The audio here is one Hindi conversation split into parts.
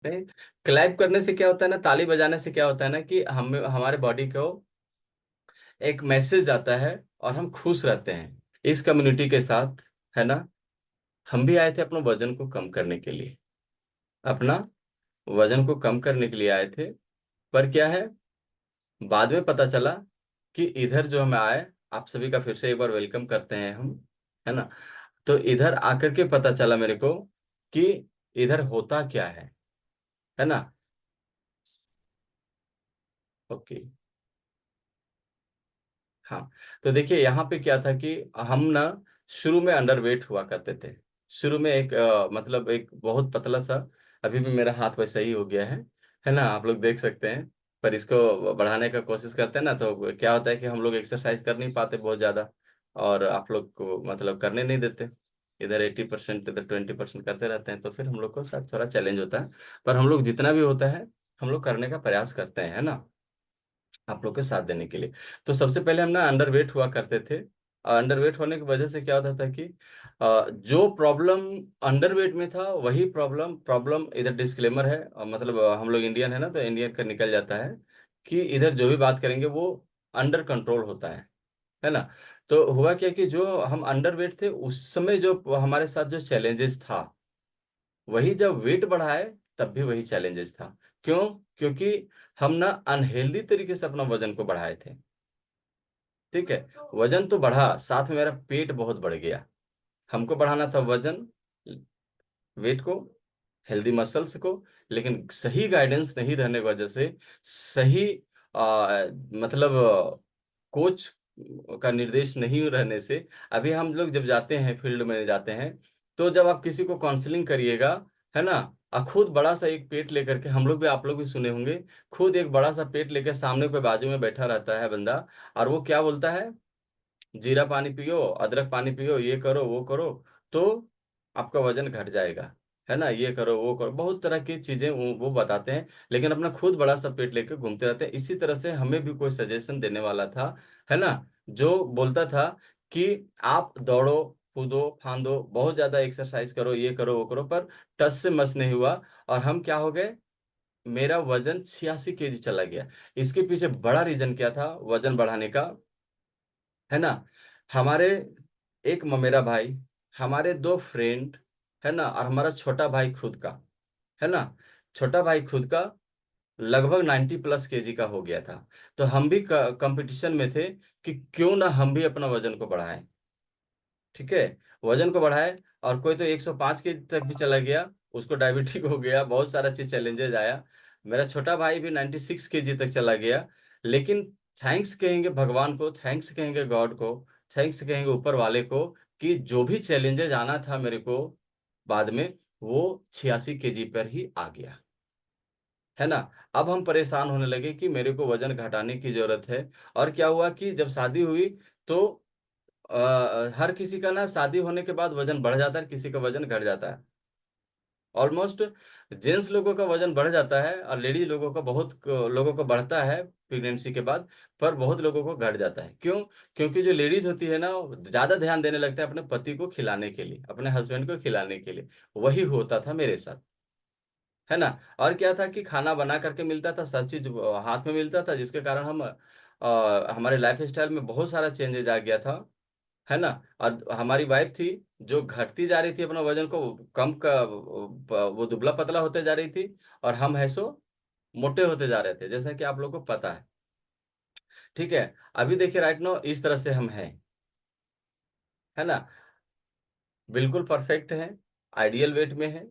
नहीं, क्लैप करने से क्या होता है ना, ताली बजाने से क्या होता है ना कि हम हमारे बॉडी को एक मैसेज आता है और हम खुश रहते हैं इस कम्युनिटी के साथ, है ना। हम भी आए थे अपने वजन को कम करने के लिए, अपना वजन को कम करने के लिए आए थे। पर क्या है, बाद में पता चला कि इधर जो हम आए, आप सभी का फिर से एक बार वेलकम करते हैं हम, है ना। तो इधर आकर के पता चला मेरे को कि इधर होता क्या है ना। ओके। हाँ, तो देखिए यहाँ पे क्या था कि हम ना शुरू में अंडरवेट हुआ करते थे। शुरू में एक मतलब एक बहुत पतला सा, अभी भी मेरा हाथ वैसा ही हो गया है ना, आप लोग देख सकते हैं। पर इसको बढ़ाने का कोशिश करते हैं ना, तो क्या होता है कि हम लोग एक्सरसाइज कर नहीं पाते बहुत ज़्यादा, और आप लोग को मतलब करने नहीं देते। इधर 80%, इधर 20% करते रहते हैं, तो फिर हम लोग को साथ थोड़ा चैलेंज होता है। पर हम लोग जितना भी होता है, हम लोग करने का प्रयास करते हैं, है ना, आप लोग के साथ देने के लिए। तो सबसे पहले हम ना अंडरवेट हुआ करते थे, और अंडरवेट होने की वजह से क्या होता था कि जो प्रॉब्लम अंडरवेट में था वही प्रॉब्लम प्रॉब्लम इधर डिस्क्लेमर है, मतलब हम लोग इंडियन है ना, तो इंडियन का निकल जाता है कि इधर जो भी बात करेंगे वो अंडर कंट्रोल होता है ना। तो हुआ क्या कि जो हम अंडरवेट थे उस समय, जो हमारे साथ जो चैलेंजेस था, वही जब वेट बढ़ाए तब भी वही चैलेंजेस था। क्यों? क्योंकि हम ना अनहेल्दी तरीके से अपना वजन को बढ़ाए थे। ठीक है, वजन तो बढ़ा, साथ में मेरा पेट बहुत बढ़ गया। हमको बढ़ाना था वजन, वेट को, हेल्दी मसल्स को, लेकिन सही गाइडेंस नहीं रहने की वजह से, सही मतलब कोच का निर्देश नहीं रहने से, अभी हम लोग जब जाते हैं फील्ड में जाते हैं, तो जब आप किसी को काउंसलिंग करिएगा, है ना, और खुद बड़ा सा एक पेट लेकर के, हम लोग भी, आप लोग भी सुने होंगे, खुद एक बड़ा सा पेट लेकर सामने कोई बाजू में बैठा रहता है बंदा, और वो क्या बोलता है, जीरा पानी पियो, अदरक पानी पियो, ये करो वो करो, तो आपका वजन घट जाएगा, है ना, ये करो वो करो, बहुत तरह की चीजें वो बताते हैं, लेकिन अपना खुद बड़ा सा पेट लेके घूमते रहते हैं। इसी तरह से हमें भी कोई सजेशन देने वाला था, है ना, जो बोलता था कि आप दौड़ो, कूदो फांदो, बहुत ज्यादा एक्सरसाइज करो, ये करो वो करो, पर टस से मस नहीं हुआ। और हम क्या हो गए, मेरा वजन 86 केजी चला गया। इसके पीछे बड़ा रीजन क्या था वजन बढ़ाने का, है ना। हमारे एक ममेरा भाई, हमारे दो फ्रेंड, है ना, और हमारा छोटा भाई खुद का, है ना, छोटा भाई खुद का लगभग 90+ केजी का हो गया था। तो हम भी कंपटीशन में थे कि क्यों ना हम भी अपना वजन को बढ़ाएं। ठीक है, वजन को बढ़ाए, और कोई तो 105 केजी तक भी चला गया, उसको डायबिटिक हो गया, बहुत सारा चीज चैलेंजेस आया। मेरा छोटा भाई भी 96 केजी तक चला गया। लेकिन थैंक्स कहेंगे भगवान को, थैंक्स कहेंगे गॉड को, थैंक्स कहेंगे ऊपर वाले को, कि जो भी चैलेंजेस आना था मेरे को बाद में, वो 86 केजी पर ही आ गया, है ना। अब हम परेशान होने लगे कि मेरे को वजन घटाने की जरूरत है। और क्या हुआ कि जब शादी हुई, तो हर किसी का ना शादी होने के बाद वजन बढ़ जाता है, किसी का वजन घट जाता है। ऑलमोस्ट जेंट्स लोगों का वजन बढ़ जाता है, और लेडीज लोगों का, बहुत लोगों को बढ़ता है प्रेगनेंसी के बाद, पर बहुत लोगों को घट जाता है। क्यों? क्योंकि जो लेडीज होती है ना, वो ज्यादा ध्यान देने लगता है अपने पति को खिलाने के लिए, अपने हस्बैंड को खिलाने के लिए। वही होता था मेरे साथ, है ना। और क्या था कि खाना बना करके मिलता था, सब चीज हाथ में मिलता था, जिसके कारण हम हमारे लाइफ स्टाइल में बहुत सारा चेंजेस आ गया था, है ना। और हमारी वाइफ थी, जो घटती जा रही थी, अपना वजन को कम का, वो दुबला पतला होते जा रही थी, और हम है सो मोटे होते जा रहे थे, जैसा कि आप लोग को पता है। ठीक है, अभी देखिए राइट नाउ इस तरह से हम हैं, है ना, बिल्कुल परफेक्ट है, आइडियल वेट में है।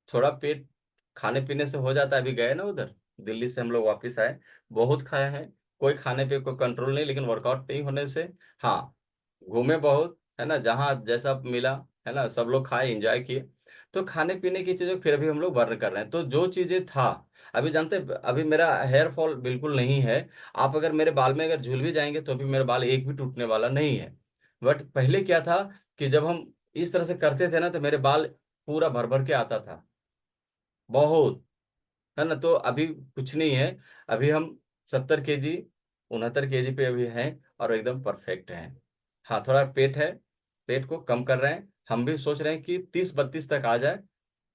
थोड़ा पेट खाने पीने से हो जाता है, अभी गए ना उधर, दिल्ली से हम लोग वापस आए, बहुत खाए हैं, कोई खाने पे कोई कंट्रोल नहीं, लेकिन वर्कआउट नहीं होने से, हाँ, घूमे बहुत, है ना, जहाँ जैसा मिला, है ना, सब लोग खाए एंजॉय किए। तो खाने पीने की चीजों फिर भी हम लोग बर्न कर रहे हैं, तो जो चीजें था, अभी जानते अभी मेरा हेयर फॉल बिल्कुल नहीं है। आप अगर मेरे बाल में अगर झूल भी जाएंगे तो भी मेरा बाल एक भी टूटने वाला नहीं है। बट पहले क्या था कि जब हम इस तरह से करते थे ना, तो मेरे बाल पूरा भर भर के आता था, बहुत, है ना। तो अभी कुछ नहीं है, अभी हम 70 केजी, 69 केजी पे अभी हैं, और एकदम परफेक्ट हैं। हाँ, थोड़ा पेट है, पेट को कम कर रहे हैं, हम भी सोच रहे हैं कि 30-32 तक आ जाए,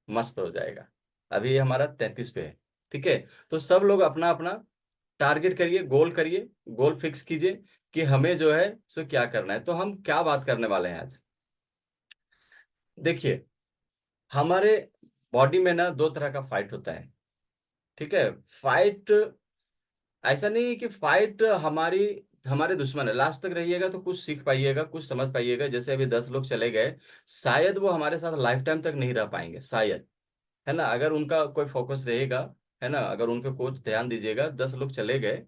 मस्त हो जाएगा। अभी ये हमारा 33 पे है। ठीक है, तो सब लोग अपना अपना टारगेट करिए, गोल करिए, गोल फिक्स कीजिए कि हमें जो है सो क्या करना है। तो हम क्या बात करने वाले हैं आज? देखिए, हमारे बॉडी में ना दो तरह का फाइट होता है। ठीक है, फाइट ऐसा नहीं है कि फाइट हमारी हमारे दुश्मन है। लास्ट तक रहिएगा तो कुछ सीख पाइएगा, कुछ समझ पाइएगा। जैसे अभी 10 लोग चले गए, शायद वो हमारे साथ लाइफ टाइम तक नहीं रह पाएंगे, शायद, है ना, अगर उनका कोई फोकस रहेगा, है ना, अगर उनके कोच ध्यान दीजिएगा। 10 लोग चले गए,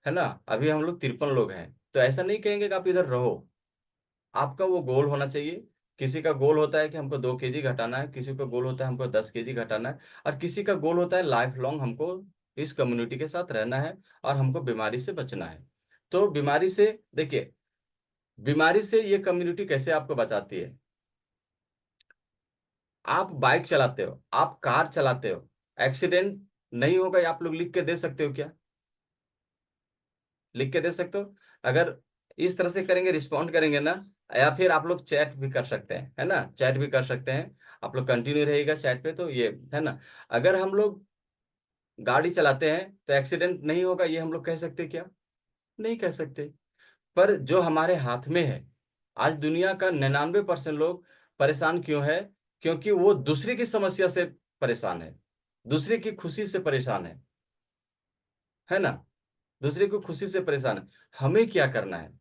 है ना, अभी हम लोग 53 लोग हैं, तो ऐसा नहीं कहेंगे कि आप इधर रहो। आपका वो गोल होना चाहिए। किसी का गोल होता है कि हमको 2 केजी घटाना है, किसी का गोल होता है हमको 10 केजी घटाना है, और किसी का गोल होता है लाइफ लॉन्ग हमको इस कम्युनिटी के साथ रहना है और हमको बीमारी से बचना है। तो बीमारी से, देखिए, बीमारी से ये कम्युनिटी कैसे आपको बचाती है? आप बाइक चलाते हो, आप कार चलाते हो, एक्सीडेंट नहीं होगा, ये आप लोग लिख के दे सकते हो क्या? लिख के दे सकते हो? अगर इस तरह से करेंगे, रिस्पॉन्ड करेंगे ना, या फिर आप लोग चैट भी कर सकते हैं, है ना, चैट भी कर सकते हैं। आप लोग कंटिन्यू रहेगा चैट पे, तो ये है ना। अगर हम लोग गाड़ी चलाते हैं तो एक्सीडेंट नहीं होगा, ये हम लोग कह सकते हैं क्या? नहीं कह सकते। पर जो हमारे हाथ में है, आज दुनिया का 99% लोग परेशान क्यों है? क्योंकि वो दूसरे की समस्या से परेशान है, दूसरे की खुशी से परेशान है ना, दूसरे को खुशी से परेशान है। हमें क्या करना है?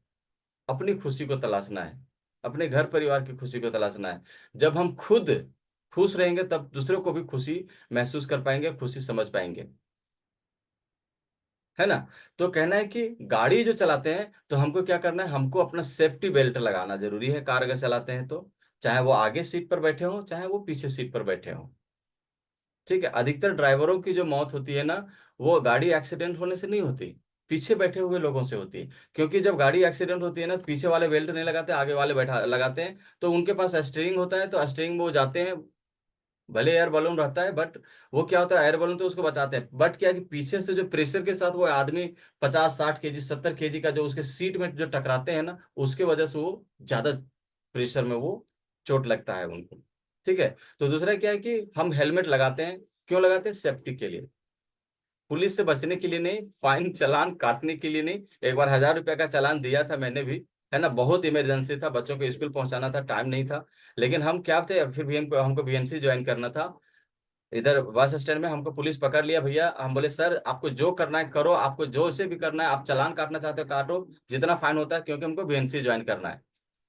अपनी खुशी को तलाशना है, अपने घर परिवार की खुशी को तलाशना है। जब हम खुद खुश रहेंगे तब दूसरों को भी खुशी महसूस कर पाएंगे, खुशी समझ पाएंगे, है ना। तो कहना है कि गाड़ी जो चलाते हैं तो हमको क्या करना है? हमको अपना सेफ्टी बेल्ट लगाना जरूरी है। कार अगर चलाते हैं तो चाहे वो आगे सीट पर बैठे हो, चाहे वो पीछे सीट पर बैठे हो। ठीक है, अधिकतर ड्राइवरों की जो मौत होती है ना, वो गाड़ी एक्सीडेंट होने से नहीं होती, पीछे बैठे हुए लोगों से होती है। क्योंकि जब गाड़ी एक्सीडेंट होती है ना, तो पीछे वाले बेल्ट नहीं लगाते, आगे वाले बैठा लगाते हैं। तो उनके पास स्टीयरिंग होता है, तो स्टीयरिंग में वो जाते हैं। भले एयर बलून रहता है, बट वो क्या होता है, एयर बलून तो उसको बचाते हैं, बट क्या है कि पीछे से जो प्रेशर के साथ वो आदमी 50-60 केजी 70 केजी का जो उसके सीट में जो टकराते हैं ना, उसके वजह से वो ज्यादा प्रेशर में वो चोट लगता है उनको। ठीक है, तो दूसरा क्या है कि हम हेलमेट लगाते हैं। क्यों लगाते हैं? सेफ्टी के लिए, पुलिस से बचने के लिए नहीं, फाइन चालान काटने के लिए नहीं। एक बार 1000 रुपये का चालान दिया था मैंने भी, है ना, बहुत इमरजेंसी था, बच्चों को स्कूल पहुंचाना था, टाइम नहीं था। लेकिन हम क्या थे, फिर भी हमको हमको बीएनसी ज्वाइन करना था। इधर बस स्टैंड में हमको पुलिस पकड़ लिया भैया। हम बोले सर आपको जो करना है करो, आपको जो से भी करना है, आप चालान काटना चाहते हो काटो, जितना फाइन होता है, क्योंकि हमको बीएनसी ज्वाइन करना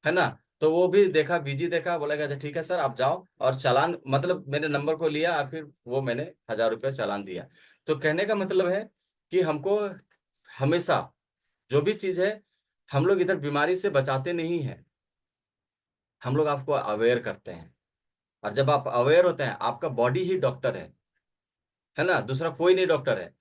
है ना। तो वो भी देखा, बीजी देखा, बोला अच्छा ठीक है सर आप जाओ, और चालान मतलब मेरे नंबर को लिया, और फिर वो मैंने 1000 रुपये चालान दिया। तो कहने का मतलब है कि हमको हमेशा जो भी चीज है, हम लोग इधर बीमारी से बचाते नहीं हैं, हम लोग आपको अवेयर करते हैं। और जब आप अवेयर होते हैं, आपका बॉडी ही डॉक्टर है ना, दूसरा कोई नहीं डॉक्टर है।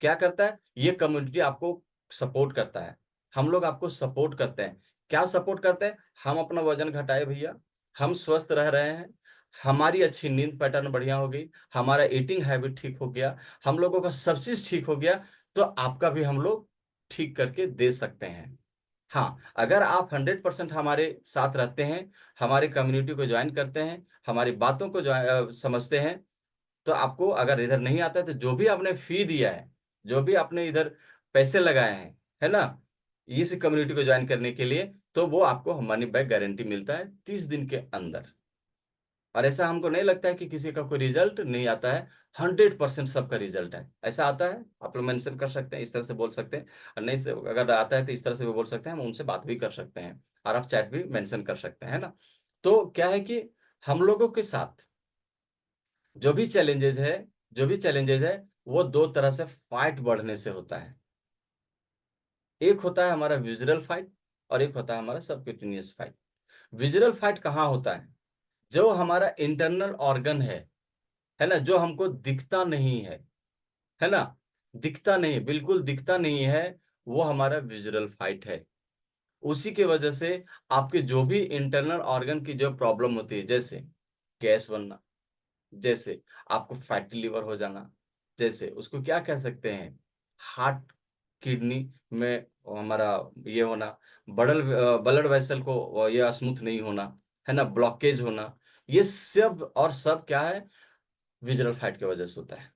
क्या करता है? ये कम्युनिटी आपको सपोर्ट करता है, हम लोग आपको सपोर्ट करते हैं। क्या सपोर्ट करते हैं? हम अपना वजन घटाए भैया, हम स्वस्थ रह रहे हैं, हमारी अच्छी नींद पैटर्न बढ़िया हो गई, हमारा ईटिंग हैबिट ठीक हो गया, हम लोगों का सब चीज ठीक हो गया, तो आपका भी हम लोग ठीक करके दे सकते हैं। हाँ, अगर आप 100% हमारे साथ रहते हैं, हमारे कम्युनिटी को ज्वाइन करते हैं, हमारी बातों को समझते हैं, तो आपको अगर इधर नहीं आता है, तो जो भी आपने फी दिया है, जो भी आपने इधर पैसे लगाए हैं, है ना, इस कम्युनिटी को ज्वाइन करने के लिए, तो वो आपको मनी बैक गारंटी मिलता है 30 दिन के अंदर। और ऐसा हमको नहीं लगता है कि किसी का कोई रिजल्ट नहीं आता है। 100% सबका रिजल्ट है, ऐसा आता है। आप लोग मेंशन कर सकते हैं, इस तरह से बोल सकते हैं, और नहीं से अगर आता है तो इस तरह से भी बोल सकते हैं, हम उनसे बात भी कर सकते हैं, और आप चैट भी मेंशन कर सकते हैं, है ना। तो क्या है कि हम लोगों के साथ जो भी चैलेंजेस है, जो भी चैलेंजेस है, वो दो तरह से फाइट बढ़ने से होता है। एक होता है हमारा विजुअल फाइट, और एक होता है हमारा सबक्यूटेनियस फाइट। विजुअल फाइट कहाँ होता है? जो हमारा इंटरनल ऑर्गन है ना, जो हमको दिखता नहीं है ना, दिखता नहीं, बिल्कुल दिखता नहीं है, वो हमारा विजुअल फाइट है। उसी की वजह से आपके जो भी इंटरनल ऑर्गन की जो प्रॉब्लम होती है, जैसे गैस बनना, जैसे आपको फैटी लिवर हो जाना, जैसे उसको क्या कह सकते हैं, हार्ट, किडनी में हमारा ये होना, बड़ल ब्लड वेसल को ये स्मूथ नहीं होना, है ना, ब्लॉकेज होना, ये सब और सब क्या है? विजरल फैट की वजह से होता है।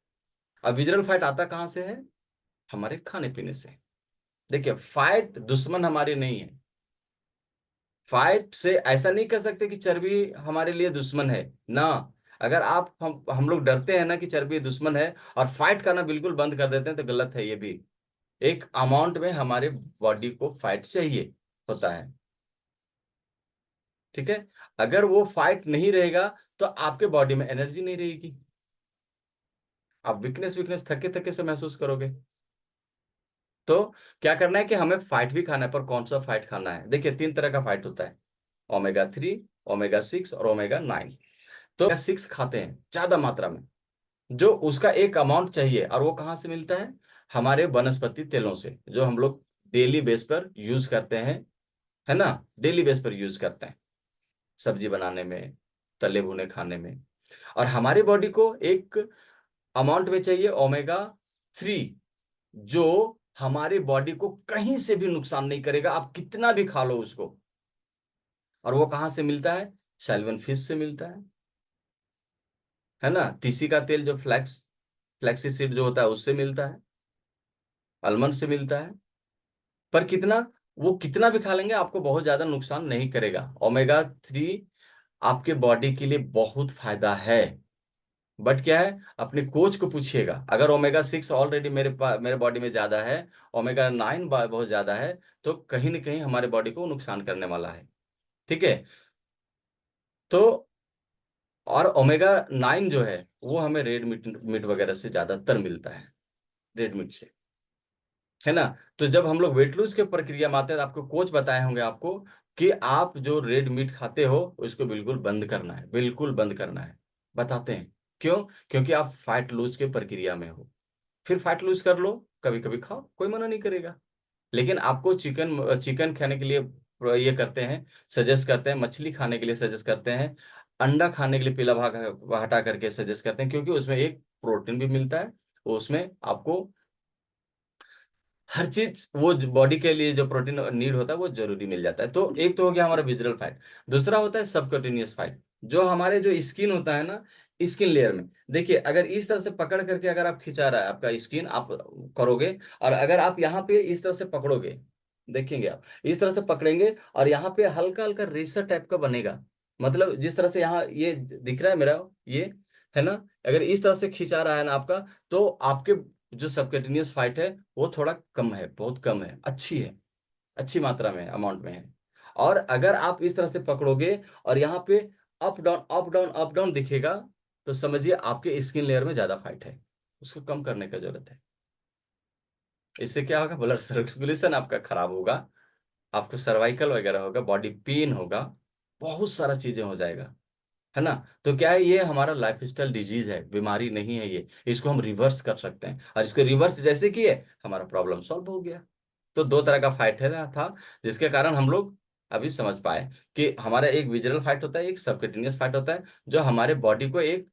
अब विजरल फैट आता कहाँ से है? हमारे खाने पीने से। देखिए, फैट दुश्मन हमारी नहीं है। फैट से ऐसा नहीं कर सकते कि चर्बी हमारे लिए दुश्मन है ना। अगर आप हम लोग डरते हैं ना कि चर्बी दुश्मन है और फैट खाना बिल्कुल बंद कर देते हैं, तो गलत है ये भी। एक अमाउंट में हमारे बॉडी को फैट चाहिए होता है। ठीक है। अगर वो फैट नहीं रहेगा तो आपके बॉडी में एनर्जी नहीं रहेगी। आप वीकनेस वीकनेस थके थके से महसूस करोगे। तो क्या करना है कि हमें फैट भी खाना है, पर कौन सा फैट खाना है? देखिए, 3 तरह का फैट होता है। ओमेगा 3, ओमेगा 6 और ओमेगा 9। तो ओमेगा 6 खाते हैं ज्यादा मात्रा में, जो उसका एक अमाउंट चाहिए, और वो कहाँ से मिलता है? हमारे वनस्पति तेलों से, जो हम लोग डेली बेस पर यूज करते हैं, है ना। डेली बेस पर यूज करते हैं, सब्जी बनाने में, तले भुने खाने में। और हमारी बॉडी को एक अमाउंट में चाहिए ओमेगा 3, जो हमारी बॉडी को कहीं से भी नुकसान नहीं करेगा, आप कितना भी खा लो उसको। और वो कहाँ से मिलता है? सैल्मन फिश से मिलता है ना। तीसी का तेल, जो फ्लैक्सी सीड जो होता है, उससे मिलता है। आलमंड से मिलता है। पर कितना? वो कितना भी खा लेंगे, आपको बहुत ज्यादा नुकसान नहीं करेगा। ओमेगा 3 आपके बॉडी के लिए बहुत फायदा है। बट क्या है, अपने कोच को पूछिएगा। अगर ओमेगा 6 ऑलरेडी मेरे बॉडी में ज्यादा है, ओमेगा 9 बहुत ज्यादा है, तो कहीं ना कहीं हमारे बॉडी को नुकसान करने वाला है। ठीक है। तो और ओमेगा 9 जो है, वो हमें रेड मीट मीट वगैरह से ज्यादातर मिलता है, रेड मीट से, है ना। तो जब हम लोग वेट लूज के प्रक्रिया में आते हैं, तो आपको कोच बताए होंगे आपको कि आप जो रेड मीट खाते हो उसको बिल्कुल बंद करना है, बिल्कुल बंद करना है। बताते हैं क्यों? क्योंकि आप फैट लूज के प्रक्रिया में हो। फिर फैट लूज कर लो, कभी कभी खाओ, कोई मना नहीं करेगा। लेकिन आपको चिकन चिकन खाने के लिए ये करते हैं, सजेस्ट करते हैं। मछली खाने के लिए सजेस्ट करते हैं। अंडा खाने के लिए पीला भाग हटा करके सजेस्ट करते हैं, क्योंकि उसमें एक प्रोटीन भी मिलता है। उसमें आपको हर चीज, वो बॉडी के लिए जो प्रोटीन नीड होता है वो जरूरी मिल जाता है। तो एक तो हो गया हमारा विजुअल फैट। दूसरा होता है सबक्यूटेनियस फैट, जो हमारे जो स्किन होता है ना, स्किन लेयर में। देखिए, अगर इस तरह से पकड़ करके अगर आप खिंचा रहा है आपका स्किन, आप करोगे, और अगर आप यहाँ पे इस तरह से पकड़ोगे, देखेंगे आप इस तरह से पकड़ेंगे, और यहाँ पे हल्का हल्का रेशा टाइप का बनेगा। मतलब जिस तरह से यहाँ ये दिख रहा है मेरा, ये है ना। अगर इस तरह से खिंचा रहा है ना आपका, तो आपके जो सबकैटिनियस फाइट है वो थोड़ा कम है, बहुत कम है, अच्छी मात्रा में, अमाउंट में है। और अगर आप इस तरह से पकड़ोगे और यहाँ पे up down up down up down दिखेगा, तो समझिए आपके स्किन लेयर में ज्यादा फाइट है, उसको कम करने का जरूरत है। इससे क्या होगा? ब्लड सर्कुलेशन आपका खराब होगा, आपको सर्वाइकल वगैरह होगा, बॉडी पेन होगा, बहुत सारा चीजें हो जाएगा, है ना। तो क्या है, ये हमारा लाइफ स्टाइल डिजीज है, बीमारी नहीं है ये। इसको हम रिवर्स कर सकते हैं, और इसको रिवर्स जैसे किए, हमारा प्रॉब्लम सॉल्व हो गया। तो 2 तरह का फाइट है ना था, जिसके कारण हम लोग अभी समझ पाए कि हमारा एक विजरल फाइट होता है, एक सबकटेनियस फाइट होता है, जो हमारे बॉडी को एक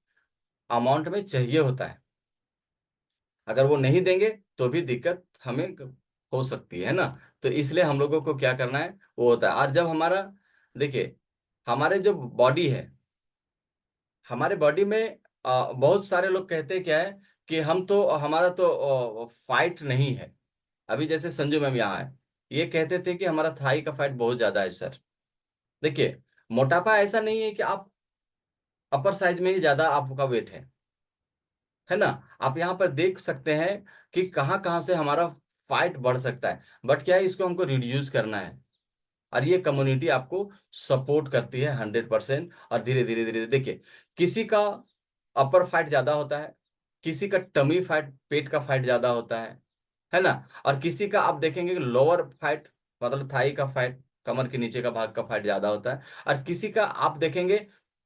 अमाउंट में चाहिए होता है। अगर वो नहीं देंगे तो भी दिक्कत हमें हो सकती है ना। तो इसलिए हम लोगों को क्या करना है, वो होता है। और जब हमारा, देखिए, हमारे जो बॉडी है, हमारे बॉडी में बहुत सारे लोग कहते हैं क्या है, कि हम तो, हमारा तो फाइट नहीं है। अभी जैसे संजू मैम यहाँ है, ये कहते थे कि हमारा थाई का फाइट बहुत ज्यादा है सर। देखिए, मोटापा ऐसा नहीं है कि आप अपर साइज में ही ज्यादा आपका वेट है ना। आप यहाँ पर देख सकते हैं कि कहाँ कहाँ से हमारा फाइट बढ़ सकता है। बट क्या है, इसको हमको रिड्यूस करना है। और ये कम्युनिटी आपको सपोर्ट करती है 100%। और धीरे धीरे धीरे धीरे देखिए, किसी का अपर फैट ज्यादा होता है, किसी का टमी फैट, पेट का फैट ज्यादा होता है ना। और किसी का आप देखेंगे कि लोअर फैट, मतलब थाई का फैट, कमर के नीचे का भाग का फैट ज्यादा होता है। और किसी का आप देखेंगे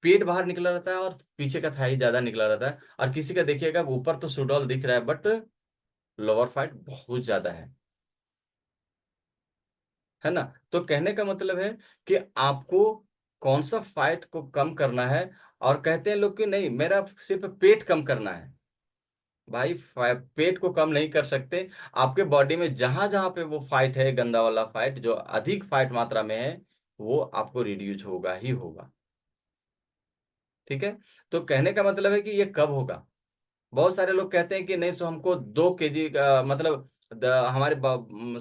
पेट बाहर निकला रहता है और पीछे का थाई ज्यादा निकला रहता है। और किसी का देखिएगा ऊपर तो सुडौल दिख रहा है, बट लोअर फैट बहुत ज्यादा है ना। तो कहने का मतलब है कि आपको कौन सा फैट को कम करना है। और कहते हैं लोग कि नहीं, मेरा सिर्फ पेट कम करना है। भाई, पेट को कम नहीं कर सकते। आपके बॉडी में जहां जहां पे वो फैट है, गंदा वाला फैट जो अधिक फैट मात्रा में है, वो आपको रिड्यूस होगा ही होगा। ठीक है। तो कहने का मतलब है कि ये कब होगा। बहुत सारे लोग कहते हैं कि नहीं, सो हमको 2 kg का मतलब हमारे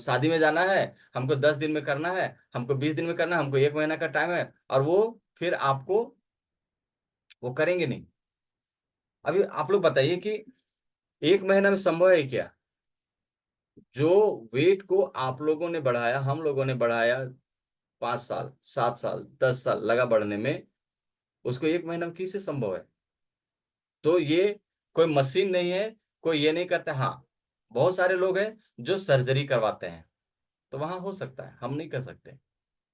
शादी में जाना है, हमको 10 दिन में करना है, हमको 20 दिन में करना है, हमको 1 महीना का टाइम है, और वो फिर आपको वो करेंगे नहीं। अभी आप लोग बताइए कि 1 महीना में संभव है क्या। जो वेट को आप लोगों ने बढ़ाया, हम लोगों ने बढ़ाया 5 साल, 7 साल, 10 साल लगा बढ़ने में, उसको 1 महीना में कैसे संभव है। तो ये कोई मशीन नहीं है, कोई ये नहीं करता। हाँ, बहुत सारे लोग हैं जो सर्जरी करवाते हैं, तो वहां हो सकता है, हम नहीं कर सकते,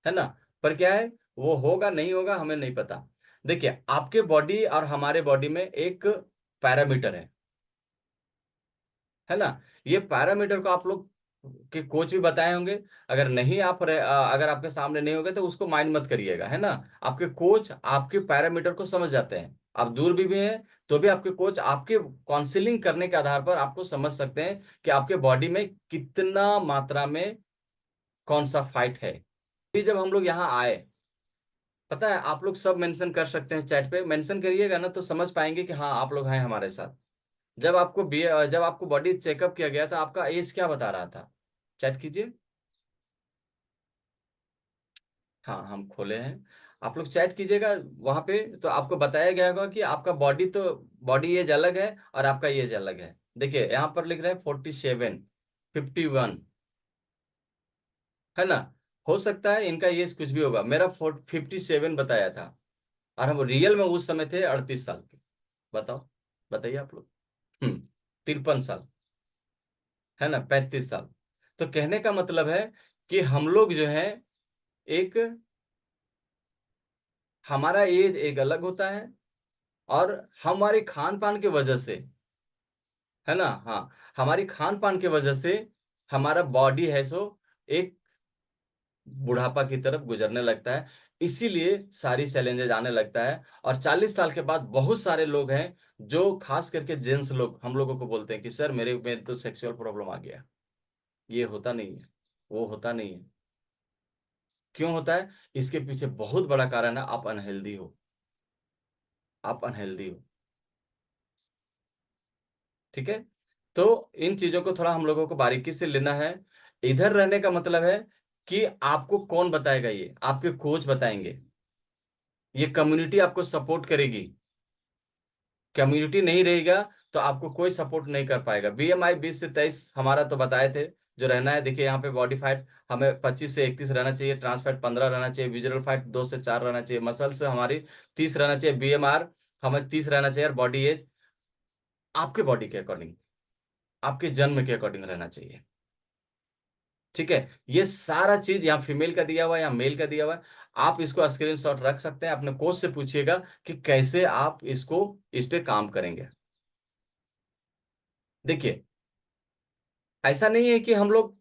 है ना। पर क्या है, वो होगा नहीं होगा हमें नहीं पता। देखिए, आपके बॉडी और हमारे बॉडी में एक पैरामीटर है ना। ये पैरामीटर को आप लोग के कोच भी बताए होंगे। अगर नहीं अगर आपके सामने नहीं होगा तो उसको माइंड मत करिएगा, है ना। आपके कोच आपके पैरामीटर को समझ जाते हैं। आप दूर भी हैं तो भी आपके कोच आपके काउंसलिंग करने के आधार पर आपको समझ सकते हैं कि आपके बॉडी में कितना मात्रा में कौन सा फाइट है। फिर जब हम लोग यहाँ आए, पता है, आप लोग सब मेंशन कर सकते हैं, चैट पे मेंशन करिएगा ना तो समझ पाएंगे कि हाँ आप लोग हैं हमारे साथ। जब आपको बॉडी चेकअप किया गया था, आपका एज क्या बता रहा था। चेक कीजिए। हाँ, हम खोले हैं। आप लोग चेक कीजिएगा वहां पे, तो आपको बताया गया होगा कि आपका बॉडी एज अलग है और आपका एज अलग है। देखिए यहाँ पर लिख रहे हैं 47, 51, है ना। हो सकता है इनका एज कुछ भी होगा। मेरा 57 बताया था, और हम रियल में उस समय थे 38 साल के। बताओ, बताइए आप लोग। 53 साल, है ना, 35 साल। तो कहने का मतलब है कि हम लोग जो है, एक हमारा एज एक अलग होता है, और हमारे खान पान की वजह से, है ना, हाँ, हमारी खान पान की वजह से हमारा बॉडी है सो एक बुढ़ापा की तरफ गुजरने लगता है। इसीलिए सारी चैलेंजेस आने लगता है। और 40 साल के बाद बहुत सारे लोग हैं जो खास करके जेंट्स लोग हम लोगों को बोलते हैं कि सर मेरे में तो सेक्सुअल प्रॉब्लम आ गया। ये होता नहीं है, वो होता नहीं है। क्यों होता है, इसके पीछे बहुत बड़ा कारण है, आप अनहेल्दी हो। आप अनहेल्दी हो, ठीक है। तो इन चीजों को थोड़ा हम लोगों को बारीकी से लेना है। इधर रहने का मतलब है कि आपको कौन बताएगा, ये आपके कोच बताएंगे। ये कम्युनिटी आपको सपोर्ट करेगी। कम्युनिटी नहीं रहेगा तो आपको कोई सपोर्ट नहीं कर पाएगा। बीएमआई 20 से 23 हमारा तो बताए थे जो रहना है। देखिए यहाँ पे बॉडी फैट हमें 25 से 31 रहना चाहिए, ट्रांस फैट 15 रहना चाहिए, विजुअल फैट 2 से 4 रहना चाहिए, मसल्स हमारी 30 रहना चाहिए, बीएमआर हमें 30 रहना चाहिए, और बॉडी एज आपके बॉडी के अकॉर्डिंग, आपके जन्म के अकॉर्डिंग रहना चाहिए। ठीक है। ये सारा चीज यहाँ फीमेल का दिया हुआ है, यहाँ मेल का दिया हुआ है। आप इसको स्क्रीनशॉट रख सकते हैं, अपने कोच से पूछिएगा कि कैसे आप इस पे काम करेंगे। देखिए, ऐसा नहीं है कि हम लोग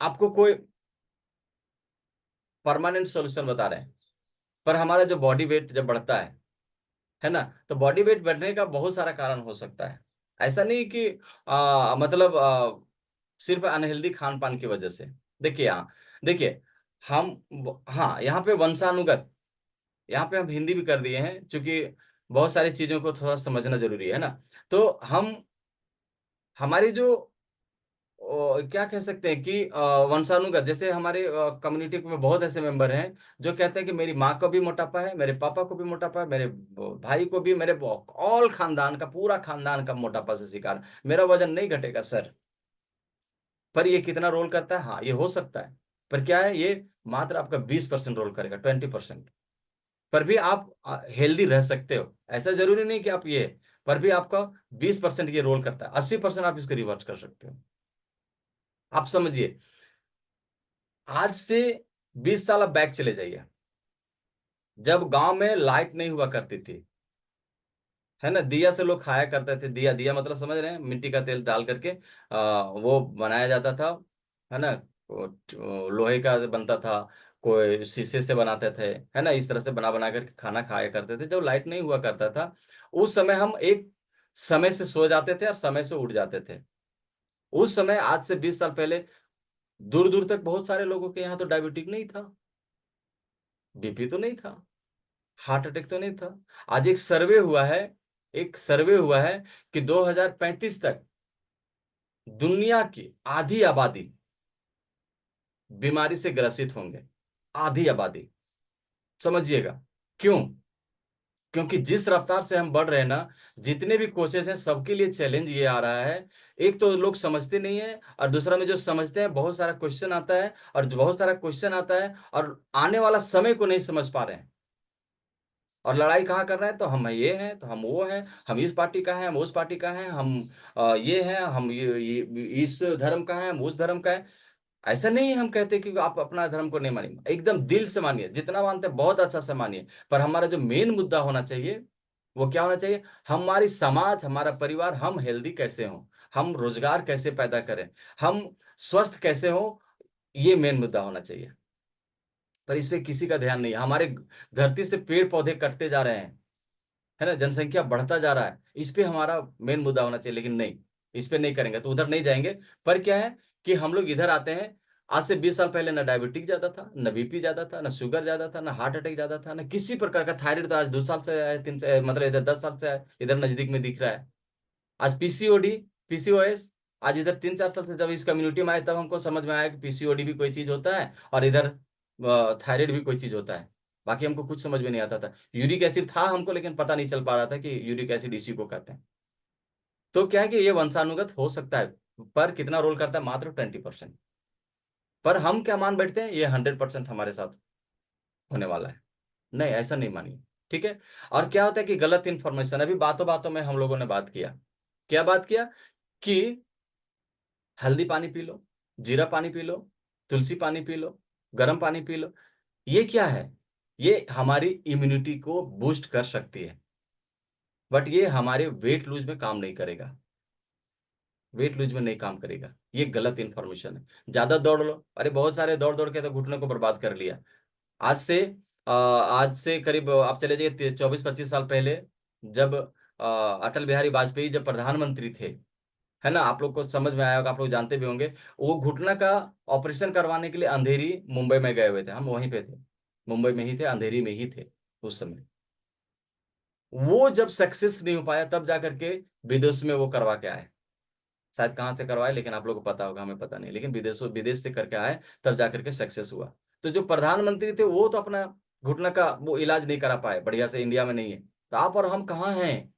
आपको कोई परमानेंट सॉल्यूशन बता रहे हैं। पर हमारा जो बॉडी वेट जब बढ़ता है ना, तो बॉडी वेट बढ़ने का बहुत सारा कारण हो सकता है। ऐसा नहीं कि मतलब सिर्फ अनहेल्दी खान पान की वजह से। देखिए यहाँ, देखिए, हाँ, यहाँ पे वंशानुगत, यहाँ पे हम हिंदी भी कर दिए हैं क्योंकि बहुत सारी चीजों को थोड़ा समझना जरूरी है ना। तो हम हमारी जो क्या कह सकते हैं कि वंशानुगत, जैसे हमारे कम्युनिटी में बहुत ऐसे मेंबर हैं जो कहते हैं कि मेरी माँ को भी मोटापा है, मेरे पापा को भी मोटापा है, मेरे भाई को भी, मेरे ऑल खानदान का, पूरा खानदान का मोटापा से शिकार, मेरा वजन नहीं घटेगा सर। पर ये कितना रोल करता है, हाँ ये हो सकता है। पर क्या है, ये मात्र आपका 20% रोल करेगा, 20%। पर भी आप हेल्दी रह सकते हो, ऐसा जरूरी नहीं कि आप ये, पर भी आपका 20% ये रोल करता है, 80% आप इसको रिवर्स कर सकते हो। आप समझिए, आज से 20 साल आप बैक चले जाइए, जब गांव में लाइट नहीं हुआ करती थी, है ना, दिया से लोग खाया करते थे। दिया, दिया मतलब समझ रहे हैं, मिट्टी का तेल डाल करके वो बनाया जाता था, है ना। लोहे का बनता था, कोई शीशे से बनाते थे, है ना। इस तरह से बना बना करके खाना खाया करते थे जब लाइट नहीं हुआ करता था। उस समय हम एक समय से सो जाते थे और समय से उठ जाते थे। उस समय, आज से 20 साल पहले, दूर दूर तक बहुत सारे लोगों के यहाँ तो डायबिटीज नहीं था, बीपी तो नहीं था, हार्ट अटैक तो नहीं था। आज एक सर्वे हुआ है, एक सर्वे हुआ है कि 2035 तक दुनिया की आधी आबादी बीमारी से ग्रसित होंगे। आधी आबादी। समझिएगा क्यों? क्योंकि जिस रफ्तार से हम बढ़ रहे हैं ना, जितने भी कोचेस हैं सबके लिए चैलेंज ये आ रहा है। एक तो लोग समझते नहीं है, और दूसरा में जो समझते हैं बहुत सारा क्वेश्चन आता है, और जो बहुत सारा क्वेश्चन आता है और आने वाला समय को नहीं समझ पा रहे हैं। और लड़ाई कहाँ कर रहे हैं, तो हम ये हैं तो हम वो हैं, हम इस पार्टी का हैं हम उस पार्टी का हैं, हम ये हैं हम ये इस धर्म का हैं हम उस धर्म का है। ऐसा नहीं है हम कहते कि आप अपना धर्म को नहीं मानिए, एकदम दिल से मानिए, जितना मानते हैं बहुत अच्छा से मानिए। पर हमारा जो मेन मुद्दा होना चाहिए वो क्या होना चाहिए? हमारी समाज, हमारा परिवार, हम हेल्दी कैसे हों, हम रोजगार कैसे पैदा करें, हम स्वस्थ कैसे हों, ये मेन मुद्दा होना चाहिए। पर इस पे किसी का ध्यान नहीं है। हमारे धरती से पेड़ पौधे कटते जा रहे हैं, है ना, जनसंख्या बढ़ता जा रहा है, इस पे हमारा मेन मुद्दा होना चाहिए। लेकिन नहीं, इस पे नहीं करेंगे तो उधर नहीं जाएंगे। पर क्या है कि हम लोग इधर आते हैं। आज से 20 साल पहले ना डायबिटीज ज्यादा था, ना बीपी ज्यादा था, ना शुगर ज्यादा था, ना हार्ट अटैक ज्यादा था, ना किसी प्रकार का थायराइड। तो आज 2 साल से आया, 3 से मतलब इधर 10 साल से आया, इधर नजदीक में दिख रहा है। आज पीसीओडी, पीसीओएस, आज इधर 3-4 साल से जब इस कम्युनिटी में आए तब हमको समझ में आया कि पीसीओडी भी कोई चीज होता है, और इधर थायराइड भी कोई चीज होता है। बाकी हमको कुछ समझ में नहीं आता था। यूरिक एसिड था हमको, लेकिन पता नहीं चल पा रहा था कि यूरिक एसिड इसी को कहते हैं। तो क्या है कि ये वंशानुगत हो सकता है, पर कितना रोल करता है? मात्र 20%। पर हम क्या मान बैठते हैं ये 100% हमारे साथ होने वाला है। नहीं, ऐसा नहीं मानिए। ठीक है। और क्या होता है कि गलत इंफॉर्मेशन, अभी बातों बातों में हम लोगों ने बात किया, क्या बात किया कि हल्दी पानी पी लो, जीरा पानी पी लो, तुलसी पानी पी लो, गर्म पानी पी लो। ये क्या है? ये हमारी इम्यूनिटी को बूस्ट कर सकती है, बट ये हमारे वेट लूज में काम नहीं करेगा। वेट लूज में नहीं काम करेगा, ये गलत इंफॉर्मेशन है। ज्यादा दौड़ लो, अरे बहुत सारे दौड़ दौड़ के तो घुटने को बर्बाद कर लिया। आज से करीब आप चले जाइए 24-25 साल पहले, जब अटल बिहारी वाजपेयी जब प्रधानमंत्री थे, है ना, आप लोग को समझ में आया होगा, आप लोग जानते भी होंगे। वो घुटना का ऑपरेशन करवाने के लिए अंधेरी मुंबई में गए हुए थे, हम वहीं पे थे, मुंबई में ही थे, अंधेरी में ही थे उस समय। वो जब सक्सेस नहीं हो पाया तब जाकर के विदेश में वो करवा के आए। शायद कहाँ से करवाए, लेकिन आप लोग को पता होगा, हमें पता नहीं, लेकिन विदेश से करके आए, तब जाकर के सक्सेस हुआ। तो जो प्रधानमंत्री थे वो तो अपना घुटना का वो इलाज नहीं करा पाए बढ़िया से, इंडिया में नहीं है, तो आप और हम कहाँ हैं?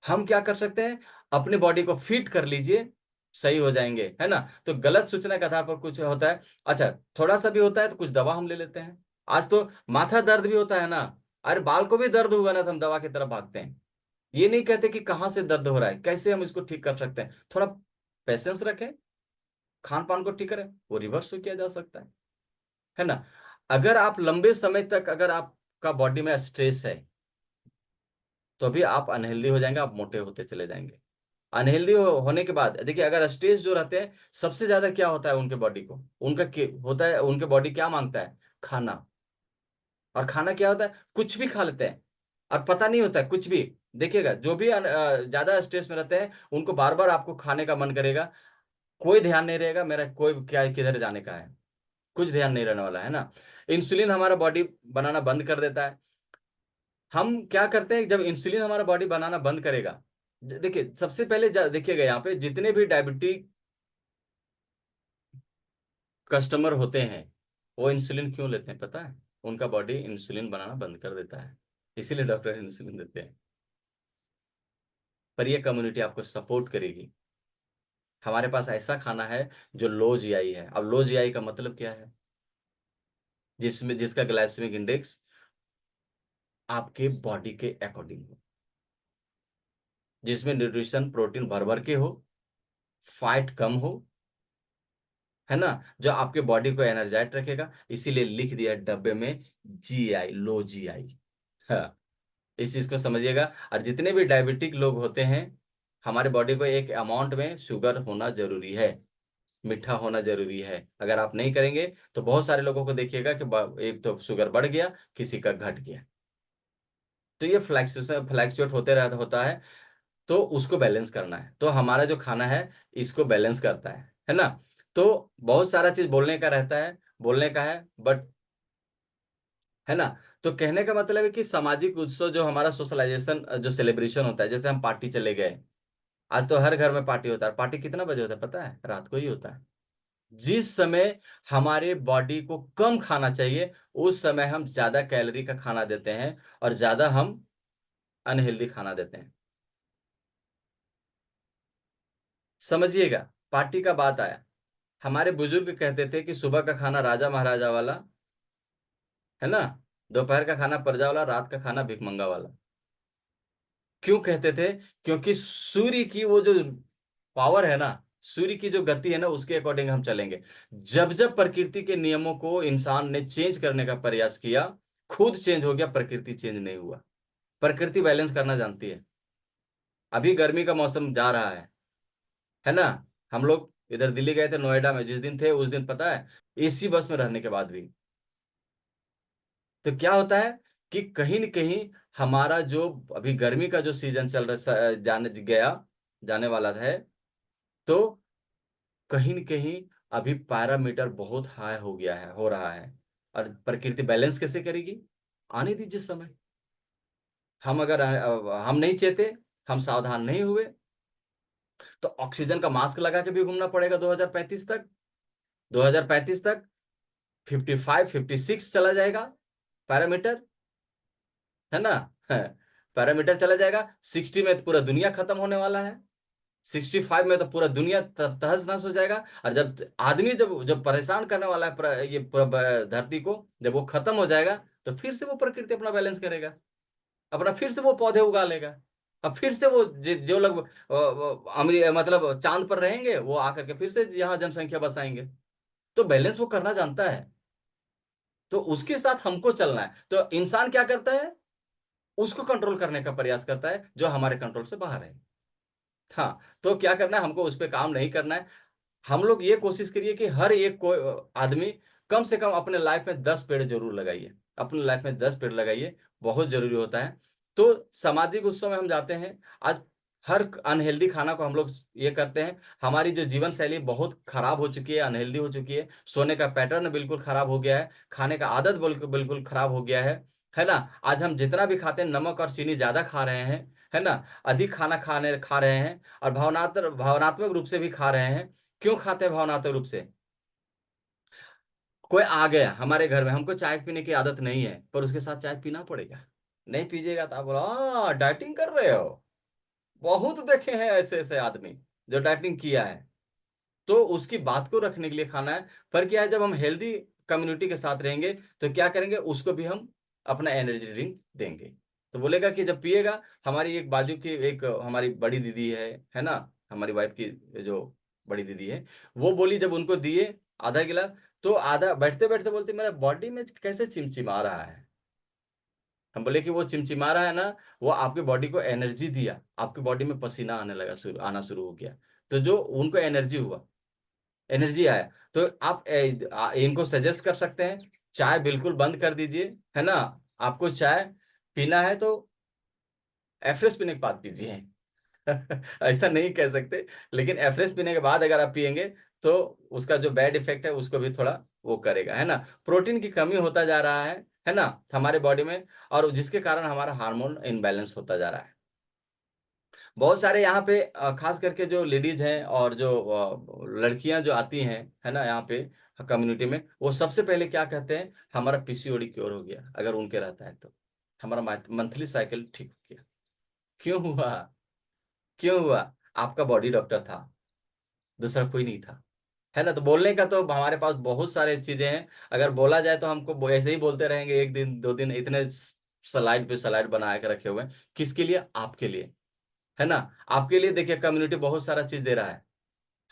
हम क्या कर सकते हैं? अपने बॉडी को फिट कर लीजिए, सही हो जाएंगे, है ना। तो गलत सूचना के आधार पर कुछ होता है, अच्छा थोड़ा सा भी होता है तो कुछ दवा हम ले लेते हैं। आज तो माथा दर्द भी होता है ना, अरे बाल को भी दर्द हुआ ना तो हम दवा की तरफ भागते हैं। ये नहीं कहते कि कहाँ से दर्द हो रहा है, कैसे हम इसको ठीक कर सकते हैं। थोड़ा पेशेंस रखें, खान पान को ठीक करें, वो रिवर्स किया जा सकता है ना। अगर आप लंबे समय तक, अगर आपका बॉडी में स्ट्रेस है, तो भी आप अनहेल्दी हो जाएंगे, आप मोटे होते चले जाएंगे। अनहेल्दी होने के बाद देखिए, अगर स्ट्रेस जो रहते हैं, सबसे ज्यादा क्या होता है उनके बॉडी को, होता है, उनके बॉडी क्या मांगता है? खाना। और खाना क्या होता है? कुछ भी खा लेते हैं, और पता नहीं होता है कुछ भी। देखिएगा जो भी ज्यादा स्ट्रेस में रहते हैं, उनको बार बार आपको खाने का मन करेगा, कोई ध्यान नहीं रहेगा मेरा कोई क्या किधर जाने का है, कुछ ध्यान नहीं रहने वाला है ना। इंसुलिन हमारा बॉडी बनाना बंद कर देता है। हम क्या करते हैं जब इंसुलिन हमारा बॉडी बनाना बंद करेगा? देखिए सबसे पहले देखिएगा यहाँ पे जितने भी डायबिटिक कस्टमर होते हैं, वो इंसुलिन क्यों लेते हैं पता है? उनका बॉडी इंसुलिन बनाना बंद कर देता है, इसीलिए डॉक्टर इंसुलिन देते हैं। पर ये कम्युनिटी आपको सपोर्ट करेगी। हमारे पास ऐसा खाना है जो लो जीआई है। अब लो जीआई का मतलब क्या है? जिसमें जिसका ग्लाइसेमिक इंडेक्स आपके बॉडी के अकॉर्डिंग हो, जिसमें न्यूट्रिशन प्रोटीन भर भर के हो, फैट कम हो, है ना, जो आपके बॉडी को एनर्जाइट रखेगा। इसीलिए लिख दिया डब्बे में जीआई, लो जीआई। हाँ, इस चीज को समझिएगा। और जितने भी डायबिटिक लोग होते हैं, हमारे बॉडी को एक अमाउंट में शुगर होना जरूरी है, मीठा होना जरूरी है। अगर आप नहीं करेंगे तो बहुत सारे लोगों को देखिएगा कि एक तो शुगर बढ़ गया, किसी का घट गया। तो ये फ्लैक्चुएट होते रहता होता है। तो उसको बैलेंस करना है, तो हमारा जो खाना है इसको बैलेंस करता है ना। तो बहुत सारा चीज बोलने का रहता है, बोलने का है, बट, है ना, तो कहने का मतलब है कि सामाजिक उत्सव जो हमारा सोशलाइजेशन जो सेलिब्रेशन होता है, जैसे हम पार्टी चले गए, आज तो हर घर में पार्टी होता है। पार्टी कितना बजे होता है पता है? रात को ही होता है। जिस समय हमारे बॉडी को कम खाना चाहिए, उस समय हम ज्यादा कैलोरी का खाना देते हैं और ज्यादा हम अनहेल्दी खाना देते हैं। समझिएगा, पार्टी का बात आया। हमारे बुजुर्ग कहते थे कि सुबह का खाना राजा महाराजा वाला, है ना, दोपहर का खाना प्रजा वाला, रात का खाना भिखमंगा वाला। क्यों कहते थे? क्योंकि सूर्य की वो जो पावर है ना, सूर्य की जो गति है ना, उसके अकॉर्डिंग हम चलेंगे। जब जब प्रकृति के नियमों को इंसान ने चेंज करने का प्रयास किया, खुद चेंज हो गया, प्रकृति चेंज नहीं हुआ। प्रकृति बैलेंस करना जानती है। अभी गर्मी का मौसम जा रहा है ना। हम लोग इधर दिल्ली गए थे, नोएडा में जिस दिन थे उस दिन पता है, एसी बस में रहने के बाद भी, तो क्या होता है कि कहीं न कहीं हमारा जो अभी गर्मी का जो सीजन चल रहा जाने गया, जाने वाला है, तो कहीं न कहीं अभी पैरामीटर बहुत हाई हो गया है, हो रहा है। और प्रकृति बैलेंस कैसे करेगी? आने दीजिए समय। हम अगर हम नहीं चेते, हम सावधान नहीं हुए, तो ऑक्सीजन का मास्क लगा के भी घूमना पड़ेगा 2035 तक। 2035 तक 55 56 चला जाएगा पैरामीटर, है ना। पैरामीटर चला जाएगा। 60 में तो पूरा दुनिया खत्म होने वाला है। 65 में तो पूरा दुनिया तहस नहस हो जाएगा। और जब आदमी जब जब परेशान करने वाला है ये पूरा धरती को, जब वो खत्म हो जाएगा, तो फिर से वो प्रकृति अपना बैलेंस करेगा, अपना फिर से वो पौधे उगा लेगा। अब फिर से वो जो लोग अमरी मतलब चांद पर रहेंगे, वो आकर के फिर से यहाँ जनसंख्या बसाएंगे। तो बैलेंस वो करना जानता है। तो उसके साथ हमको चलना है। तो इंसान क्या करता है? उसको कंट्रोल करने का प्रयास करता है जो हमारे कंट्रोल से बाहर है। हाँ, तो क्या करना है? हमको उस पर काम नहीं करना है। हम लोग ये कोशिश करिए कि हर एक को आदमी कम से कम अपने लाइफ में 10 पेड़ जरूर लगाइए। अपने लाइफ में 10 पेड़ लगाइए, बहुत जरूरी होता है। तो सामाजिक उत्सव में हम जाते हैं। आज हर अनहेल्दी खाना को हम लोग ये करते हैं। हमारी जो जीवन शैली बहुत खराब हो चुकी है, अनहेल्दी हो चुकी है। सोने का पैटर्न बिल्कुल खराब हो गया है। खाने का आदत बिल्कुल बिल्कुल खराब हो गया है ना। आज हम जितना भी खाते हैं, नमक और चीनी ज्यादा खा रहे हैं, है ना। अधिक खाना खा रहे हैं, और भावनात्मक रूप से भी खा रहे हैं। क्यों खाते हैं भावनात्मक रूप से? कोई आ गया हमारे घर में, हमको चाय पीने की आदत नहीं है, पर उसके साथ चाय पीना पड़ेगा। नहीं पीजिएगा तो आप बोला डाइटिंग कर रहे हो। बहुत देखे हैं ऐसे ऐसे आदमी जो डाइटिंग किया है। तो उसकी बात को रखने के लिए खाना है। पर क्या है, जब हम हेल्दी कम्युनिटी के साथ रहेंगे, तो क्या करेंगे, उसको भी हम अपना एनर्जी ड्रिंक देंगे। तो बोलेगा कि जब पिएगा, हमारी एक बाजू की एक हमारी बड़ी दीदी है ना, हमारी वाइफ की जो बड़ी दीदी है, वो बोली जब उनको दिए आधा गिलास, तो आधा बैठते बैठते बोलती मेरा बॉडी में कैसे चिमचिमा रहा है। हम बोले कि वो चिमचिमा रहा है ना, वो आपकी बॉडी को एनर्जी दिया, आपकी बॉडी में पसीना आने लगा, आना शुरू हो गया। तो जो उनको एनर्जी हुआ, एनर्जी आया। तो आप इनको सजेस्ट कर सकते हैं, चाय बिल्कुल बंद कर दीजिए, है ना। आपको चाय पीना है तो एफरेस पीने के बाद पीजिए। ऐसा नहीं कह सकते, लेकिन एफरेस पीने के बाद अगर आप पियेंगे, तो उसका जो बैड इफेक्ट है उसको भी थोड़ा वो करेगा, है ना। प्रोटीन की कमी होता जा रहा है ना, हमारे बॉडी में। और जिसके कारण हमारा हार्मोन इनबैलेंस होता जा रहा है। बहुत सारे यहाँ पे खास करके जो लेडीज हैं और जो लड़कियां जो आती हैं, है ना, यहाँ पे कम्युनिटी में, वो सबसे पहले क्या कहते हैं, हमारा पीसीओडी क्योर हो गया। अगर उनके रहता है तो हमारा मंथली साइकिल ठीक हो गया। क्यों हुआ? क्यों हुआ? आपका बॉडी डॉक्टर था, दूसरा कोई नहीं था, है ना। तो बोलने का तो हमारे पास बहुत सारे चीजें हैं। अगर बोला जाए तो हमको ऐसे ही बोलते रहेंगे, एक दिन दो दिन, इतने स्लाइड पे स्लाइड बना के रखे हुए हैं। किसके लिए? आपके लिए, है ना। आपके लिए देखिए, कम्युनिटी बहुत सारा चीज दे रहा है।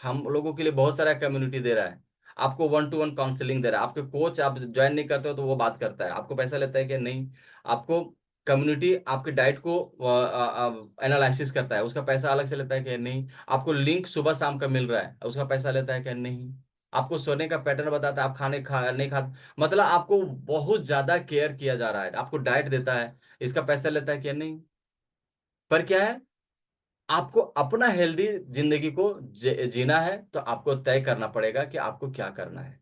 हम लोगों के लिए बहुत सारा कम्युनिटी दे रहा है। आपको 1 to 1 काउंसलिंग दे रहा है। आपके कोच आप ज्वाइन नहीं करते हो तो वो बात करता है, आपको पैसा लेता है कि नहीं। आपको कम्युनिटी आपके डाइट को एनालिसिस करता है, उसका पैसा अलग से लेता है कि नहीं। आपको लिंक सुबह शाम का मिल रहा है, उसका पैसा लेता है कि नहीं। आपको सोने का पैटर्न बताता है, आप खाने खा नहीं खा, मतलब आपको बहुत ज्यादा केयर किया जा रहा है। आपको डाइट देता है, इसका पैसा लेता है कि नहीं। पर क्या है, आपको अपना हेल्दी जिंदगी को जीना है, तो आपको तय करना पड़ेगा कि आपको क्या करना है।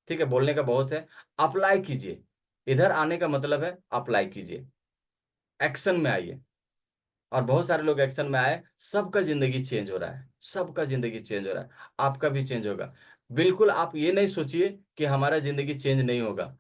ठीक है, बोलने का बहुत है, अप्लाई कीजिए। इधर आने का मतलब है अप्लाई कीजिए, एक्शन में आइए। और बहुत सारे लोग एक्शन में आए, सबका जिंदगी चेंज हो रहा है, सबका जिंदगी चेंज हो रहा है, आपका भी चेंज होगा। बिल्कुल आप ये नहीं सोचिए कि हमारा जिंदगी चेंज नहीं होगा।